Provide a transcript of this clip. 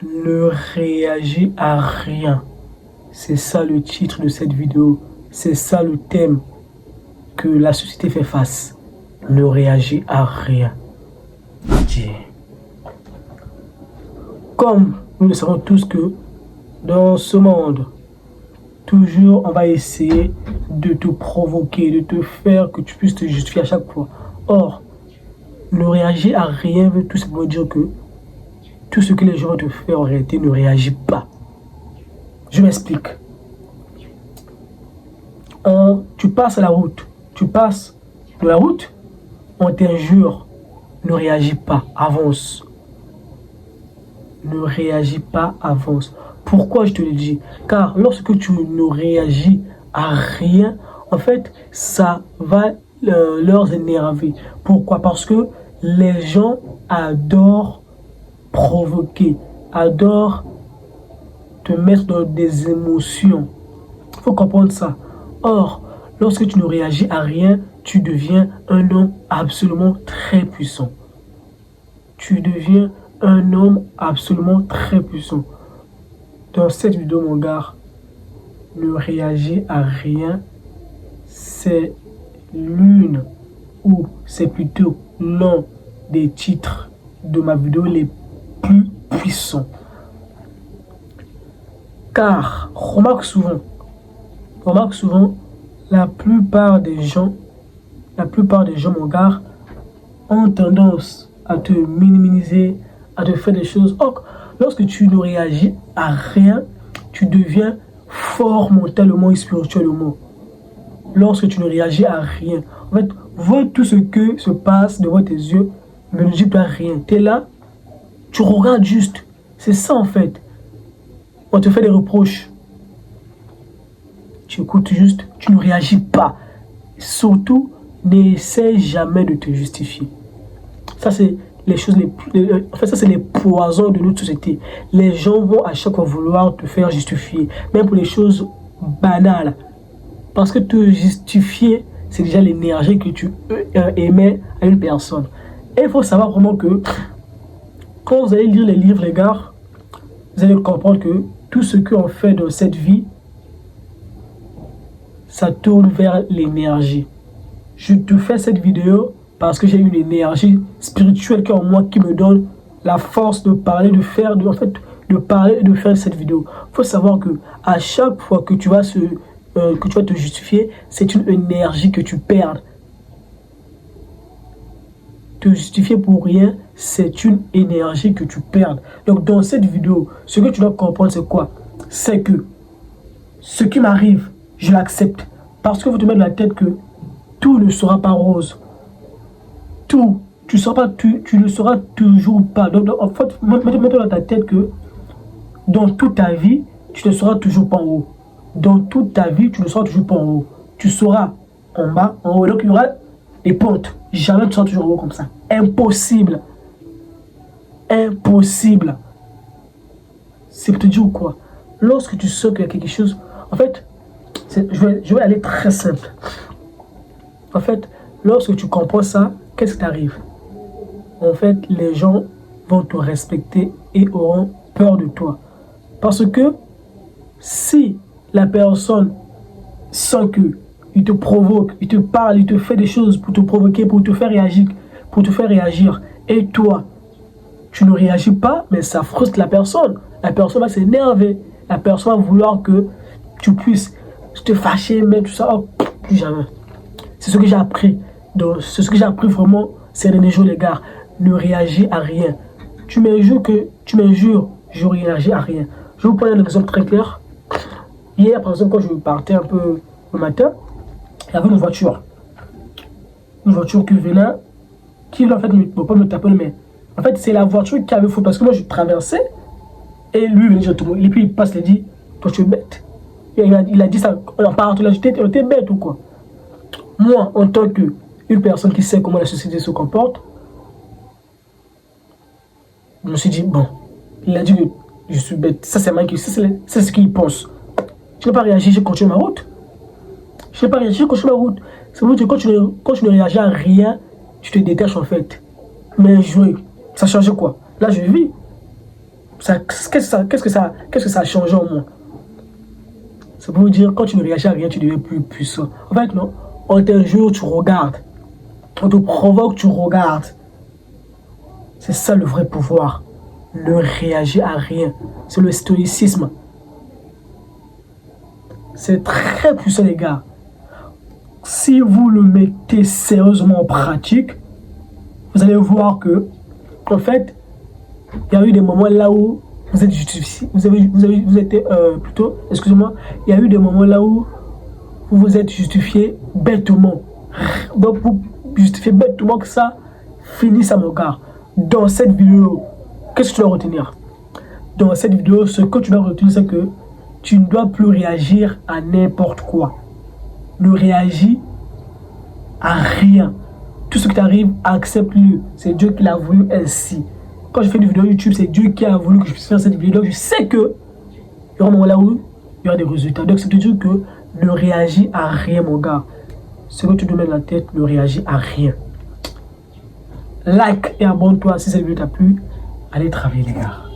Ne réagis à rien. C'est ça le titre de cette vidéo. C'est ça le thème que la société fait face. Ne réagis à rien. Comme nous le savons tous que dans ce monde, toujours on va essayer de te provoquer, de te faire que tu puisses te justifier à chaque fois. Or, ne réagir à rien veut tout simplement dire que tout ce que les gens vont te faire en réalité ne réagit pas. Je m'explique. Tu passes à la route, tu passes de la route, on t'injure, ne réagis pas, avance. Ne réagis pas, avance. Pourquoi je te le dis? Car lorsque tu ne réagis à rien, en fait, ça va leur énerver. Pourquoi? Parce que les gens adorent provoquer, adorent te mettre dans des émotions. Il faut comprendre ça. Or, lorsque tu ne réagis à rien, tu deviens un homme absolument très puissant. Tu deviens un homme absolument très puissant. Dans cette vidéo, mon gars, ne réagis à rien, c'est l'une ou c'est plutôt l'un des titres de ma vidéo les plus puissants. Car, remarque souvent, la plupart des gens, mon gars, ont tendance à te minimiser, à te faire des choses. Or, lorsque tu ne réagis à rien, tu deviens fort mentalement et spirituellement. Lorsque tu ne réagis à rien, en fait, vois tout ce que se passe devant tes yeux, mais ne dis pas rien. Tu es là, tu regardes juste. C'est ça en fait. On te fait des reproches. Tu écoutes juste, tu ne réagis pas. Surtout, n'essaie jamais de te justifier. Ça, c'est les choses en fait, ça, c'est les poisons de notre société. Les gens vont à chaque fois vouloir te faire justifier, même pour les choses banales. Parce que te justifier, c'est déjà l'énergie que tu émets à une personne. Et il faut savoir vraiment que quand vous allez lire les livres, les gars, vous allez comprendre que tout ce qu'on fait dans cette vie, ça tourne vers l'énergie. Je te fais cette vidéo parce que j'ai une énergie spirituelle qui est en moi qui me donne la force de parler, de parler et de faire cette vidéo. Il faut savoir que à chaque fois que tu vas te justifier, c'est une énergie que tu perds. Te justifier pour rien, c'est une énergie que tu perds. Donc dans cette vidéo, ce que tu dois comprendre, c'est quoi? C'est que ce qui m'arrive, je l'accepte. Parce que vous te mettez dans la tête que tout ne sera pas rose. Tout, tu ne seras toujours pas. Donc en fait, mets-toi dans ta tête que dans toute ta vie, tu ne seras toujours pas en haut. Dans toute ta vie, tu ne seras toujours pas en haut. Tu seras en bas, en haut. Donc il y aura des pentes. Jamais tu seras toujours en haut comme ça. Impossible. Impossible. C'est pour te dire quoi? Lorsque tu sens qu'il y a quelque chose, en fait, je vais aller très simple. En fait, lorsque tu comprends ça, qu'est-ce qui t'arrive? En fait, les gens vont te respecter et auront peur de toi. Parce que si la personne sent que il te provoque, il te parle, il te fait des choses pour te provoquer, pour te faire réagir, et toi, tu ne réagis pas, mais ça frustre la personne. La personne va s'énerver. La personne va vouloir que tu puisses te fâcher, mais tout ça, oh, plus jamais. C'est ce que j'ai appris. C'est ce que j'ai appris vraiment ces derniers jours, les gars. Ne réagis à rien. Tu m'injures, je réagis à rien. Je vais vous prendre un exemple très clair. Hier, par exemple, quand je partais un peu le matin, il y avait une voiture. Une voiture qui venait, qui en fait ne peut pas me taper le main. En fait, c'est la voiture qui avait faute parce que moi je traversais et lui venait directement. Et puis il passe, il dit, toi tu es bête. Et il a dit ça en parlant, il a dit, t'es bête ou quoi? Moi, en tant qu'une personne qui sait comment la société se comporte, je me suis dit, bon, il a dit que je suis bête. Ça, c'est c'est ce qu'il pense. Je n'ai pas réagi, j'ai continué ma route. Je n'ai pas réagi, j'ai continué ma route. C'est vrai que quand tu ne réagis à rien, tu te détaches en fait. Mais jouer, ça change quoi? Là, je vis. Qu'est-ce que ça a changé en moi? C'est pour vous dire, quand tu ne réagis à rien, tu deviens plus puissant. En fait, non. On t'injure, tu regardes. On te provoque, tu regardes. C'est ça le vrai pouvoir. Ne réagir à rien. C'est le stoïcisme. C'est très puissant, les gars. Si vous le mettez sérieusement en pratique, vous allez voir que, en fait, il y a eu des moments là où vous êtes justifié, vous êtes plutôt, excusez-moi, il y a eu des moments là où vous vous êtes justifié bêtement. Donc, vous justifiez bêtement que ça finisse à mon gars. Dans cette vidéo, qu'est-ce que tu dois retenir? Dans cette vidéo, ce que tu dois retenir, c'est que tu ne dois plus réagir à n'importe quoi. Ne réagis à rien. Tout ce qui t'arrive, accepte-le. C'est Dieu qui l'a voulu ainsi. Quand je fais une vidéo YouTube, c'est Dieu qui a voulu que je puisse faire cette vidéo. Donc je sais que il y aura un moment là où il y aura des résultats. Donc c'est de dire que ne réagis à rien, mon gars. Ce que tu te mets dans la tête, ne réagis à rien. Like et abonne-toi si cette vidéo t'a plu. Allez travailler, les gars.